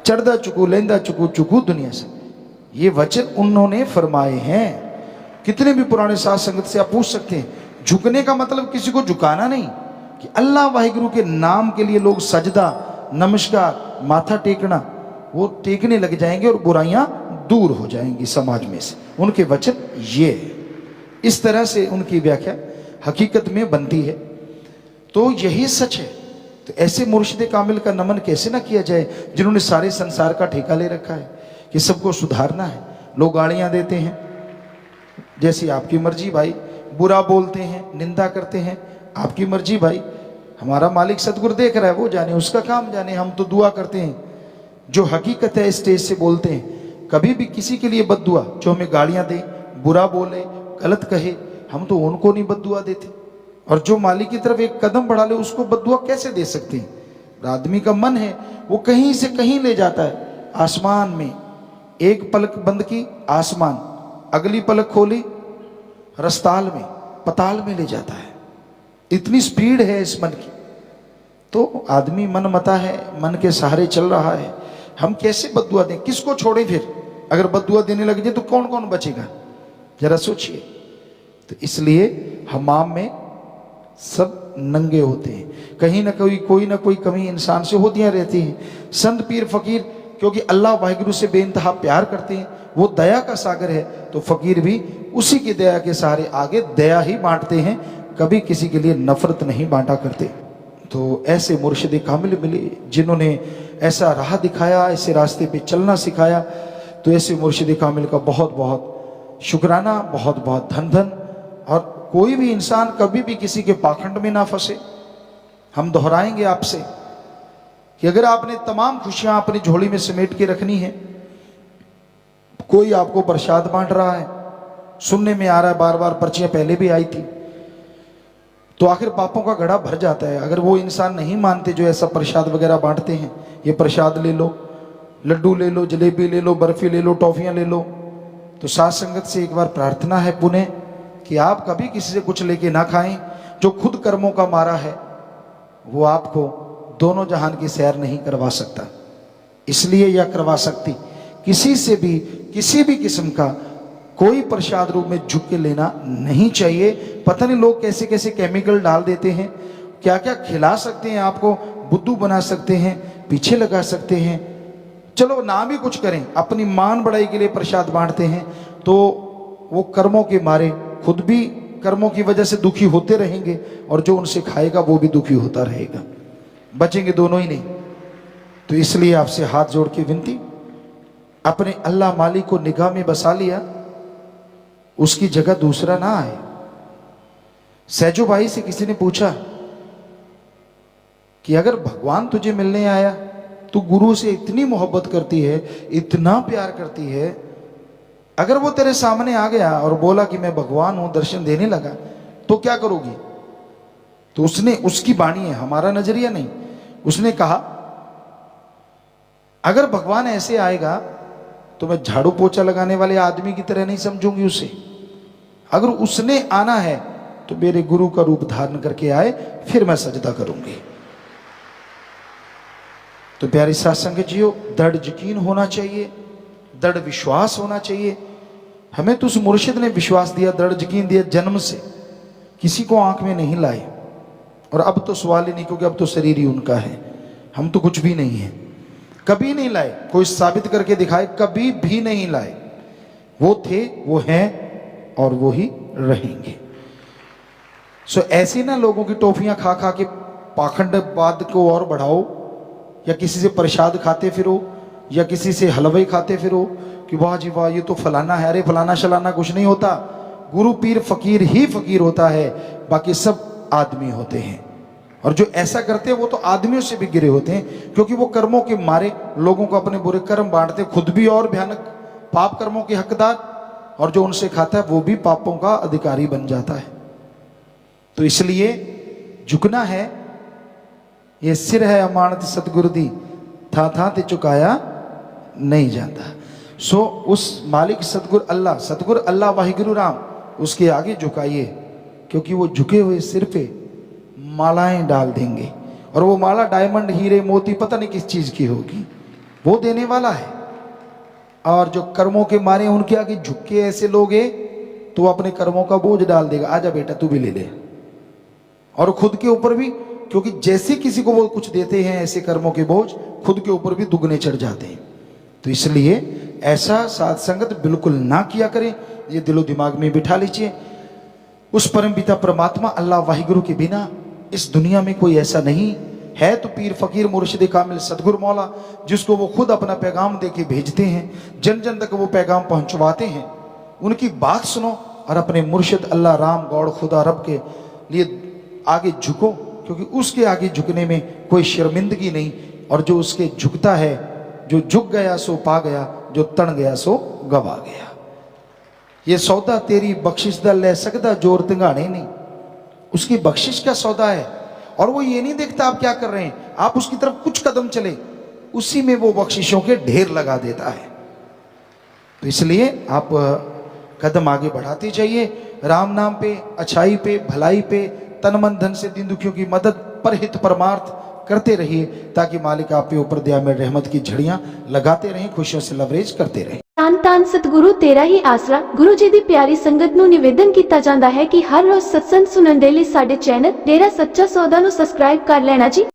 चढ़दा चुकू लेंदा चुकू चुकू दुनिया से। ये वचन उन्होंने फरमाए हैं। कितने भी पुराने साध संगत से आप पूछ सकते हैं। झुकने का मतलब किसी को झुकाना नहीं, कि अल्लाह वाहिगुरु के नाम के लिए लोग सजदा, नमस्कार, माथा टेकना, वो टेकने लग जाएंगे और बुराइयां दूर हो जाएंगी समाज में से। उनके वचन ये है। इस तरह से उनकी व्याख्या हकीकत में बनती है। तो यही सच है। तो ऐसे मुर्शिद कामिल का नमन कैसे ना किया जाए, जिन्होंने सारे संसार का ठेका ले रखा है कि सबको सुधारना है। लोग गालियां देते हैं, जैसी आपकी मर्जी भाई, बुरा बोलते हैं, निंदा करते हैं, आपकी मर्जी भाई। हमारा मालिक सतगुरु देख रहा है, वो जाने, उसका काम जाने। हम तो दुआ करते हैं, जो हकीकत है स्टेज से बोलते हैं। कभी भी किसी के लिए बद्दुआ, जो हमें गालियां दे, बुरा बोले, गलत कहे, हम तो उनको नहीं बद्दुआ देते। और जो मालिक की तरफ एक कदम बढ़ा ले, उसको बद्दुआ कैसे दे सकते हैं। आदमी का मन है, वो कहीं से कहीं ले जाता है। आसमान में एक पलक बंद की, आसमान, अगली पलक खोली, रस्ताल में, पताल में ले जाता है। इतनी स्पीड है इस मन की। तो आदमी मन मता है, मन के सहारे चल रहा है। हम कैसे बद्दुआ दें, किसको छोड़ें फिर? अगर बद्दुआ देने लग जाए तो कौन कौन बचेगा, जरा सोचिए। तो इसलिए हमाम में सब नंगे होते हैं। कहीं ना कोई ना कोई कमी इंसान से होती रहती है। संत पीर फकीर क्योंकि अल्लाह वाहिगुरु से बेइंतहा प्यार करते हैं, वो दया का सागर है, तो फकीर भी उसी की दया के सहारे आगे दया ही बांटते हैं, कभी किसी के लिए नफरत नहीं बांटा करते। तो ऐसे मुर्शिद कामिल मिले जिन्होंने ऐसा राह दिखाया, ऐसे रास्ते पे चलना सिखाया। तो ऐसे मुर्शिद कामिल का बहुत बहुत शुक्राना, बहुत बहुत धन धन। और कोई भी इंसान कभी भी किसी के पाखंड में ना फंसे। हम दोहराएंगे आपसे कि अगर आपने तमाम खुशियां अपनी झोली में समेट के रखनी है, कोई आपको प्रसाद बांट रहा है, सुनने में आ रहा है, बार बार पर्चियां पहले भी आई थी, तो आखिर पापों का घड़ा भर जाता है। अगर वो इंसान नहीं मानते जो ऐसा प्रसाद वगैरह बांटते हैं, ये प्रसाद ले लो, लड्डू ले लो, जलेबी ले लो, बर्फी ले लो, टॉफियां ले लो, तो साथ संगत से एक बार प्रार्थना है पुनः कि आप कभी किसी से कुछ लेके ना खाएं। जो खुद कर्मों का मारा है वो आपको दोनों जहान की सैर नहीं करवा सकता, इसलिए या करवा सकती। किसी से भी किसी भी किस्म का कोई प्रसाद रूप में झुक के लेना नहीं चाहिए। पता नहीं लोग कैसे कैसे केमिकल डाल देते हैं, क्या क्या खिला सकते हैं, आपको बुद्धू बना सकते हैं, पीछे लगा सकते हैं। चलो ना भी कुछ करें, अपनी मान बढ़ाई के लिए प्रसाद बांटते हैं, तो वो कर्मों के मारे खुद भी कर्मों की वजह से दुखी होते रहेंगे, और जो उनसे खाएगा वो भी दुखी होता रहेगा, बचेंगे दोनों ही नहीं। तो इसलिए आपसे हाथ जोड़ के विनती, अपने अल्लाह मालिक को निगाह में बसा लिया, उसकी जगह दूसरा ना आए। सैजो भाई से किसी ने पूछा कि अगर भगवान तुझे मिलने आया, तू गुरु से इतनी मोहब्बत करती है, इतना प्यार करती है, अगर वो तेरे सामने आ गया और बोला कि मैं भगवान हूं, दर्शन देने लगा, तो क्या करोगी? तो उसने, उसकी वाणी है, हमारा नजरिया नहीं, उसने कहा अगर भगवान ऐसे आएगा तो मैं झाड़ू पोछा लगाने वाले आदमी की तरह नहीं समझूंगी उसे। अगर उसने आना है तो मेरे गुरु का रूप धारण करके आए, फिर मैं सजदा करूंगी। तो प्यारी साथ संगत जियो, दृढ़ यकीन होना चाहिए, दृढ़ विश्वास होना चाहिए। हमें तो उस मुर्शिद ने विश्वास दिया, दृढ़ यकीन दिया, जन्म से किसी को आंख में नहीं लाए। और अब तो सवाल ही नहीं, क्योंकि अब तो शरीर ही उनका है, हम तो कुछ भी नहीं है। कभी नहीं लाए, कोई साबित करके दिखाए, कभी भी नहीं लाए। वो थे, वो हैं और वो ही रहेंगे। सो ऐसे ना लोगों की टॉफियां खा खा के पाखंडवाद को और बढ़ाओ, या किसी से प्रसाद खाते फिरो, या किसी से हलवाई खाते फिरो कि वाह जी वाह ये तो फलाना है। अरे फलाना शलाना कुछ नहीं होता, गुरु पीर फकीर ही फकीर होता है, बाकी सब आदमी होते हैं। और जो ऐसा करते हैं वो तो आदमियों से भी गिरे होते हैं, क्योंकि वो कर्मों के मारे लोगों को अपने बुरे कर्म बांटते, खुद भी और भयानक पाप कर्मों के हकदार, और जो उनसे खाता है वो भी पापों का अधिकारी बन जाता है। तो इसलिए झुकना है, ये सिर है अमानत सतगुरु दी, था ते चुकाया नहीं जाता। सो उस मालिक सतगुरु अल्लाह वाहिगुरु राम, उसके आगे झुकाइए, क्योंकि वो झुके हुए सिर पे मालाएं डाल देंगे, और वो माला डायमंड, हीरे, मोती, पता नहीं किस चीज की होगी, वो देने वाला है। और जो कर्मों के मारे उनके आगे झुक के ऐसे लोग हैं तो वो अपने कर्मों का बोझ डाल देगा, आजा बेटा तू भी ले ले। और खुद के ऊपर भी, क्योंकि जैसे किसी को वो कुछ देते हैं ऐसे कर्मों के बोझ खुद के ऊपर भी दुगने चढ़ जाते हैं। तो इसलिए ऐसा साध संगत बिल्कुल ना किया करें, ये दिलो दिमाग में बिठा लीजिए। उस परम पिता परमात्मा अल्लाह वाहिगुरु के बिना इस दुनिया में कोई ऐसा नहीं है। तो पीर फकीर मुर्शिद कामिल सदगुरु मौला, जिसको वो खुद अपना पैगाम देके भेजते हैं, जन जन तक वो पैगाम पहुंचवाते हैं, उनकी बात सुनो और अपने मुर्शिद अल्लाह राम गौड़ खुदा रब के लिए आगे झुको, क्योंकि उसके आगे झुकने में कोई शर्मिंदगी नहीं। और जो उसके झुकता है, जो झुक गया सो पा गया, जो तन गया सो गवा गया। ये सौदा तेरी बख्शिश दा ले सकदा जोर तिंगाने नहीं, उसकी बख्शिश का सौदा है। और वो ये नहीं देखता आप क्या कर रहे हैं, आप उसकी तरफ कुछ कदम चले उसी में वो बख्शिशों के ढेर लगा देता है। तो इसलिए आप कदम आगे बढ़ाते जाइए, राम नाम पे, अच्छाई पे, भलाई पे, तन मन धन से दीन दुखियों की मदद, परहित परमार्थ करते रहिए, ताकि मालिक आप पे ऊपर दया में रहमत की झड़ियां लगाते रहें, खुशियों से लवरेज करते रहें। ਧੰਨ ਧੰਨ ਸਤਿਗੁਰੂ ਤੇਰਾ ਹੀ ਆਸਰਾ। ਗੁਰੂ ਜੀ ਦੀ ਪਿਆਰੀ ਸੰਗਤ ਨੂੰ ਨਿਵੇਦਨ ਕੀਤਾ ਜਾਂਦਾ ਹੈ ਕਿ ਹਰ ਰੋਜ਼ ਸਤਸੰਗ ਸੁਣਨ ਦੇ ਲਈ ਸਾਡੇ ਚੈਨਲ ਡੇਰਾ ਸੱਚਾ ਸੌਦਾ ਨੂੰ ਸਬਸਕ੍ਰਾਈਬ ਕਰ ਲੈਣਾ ਜੀ।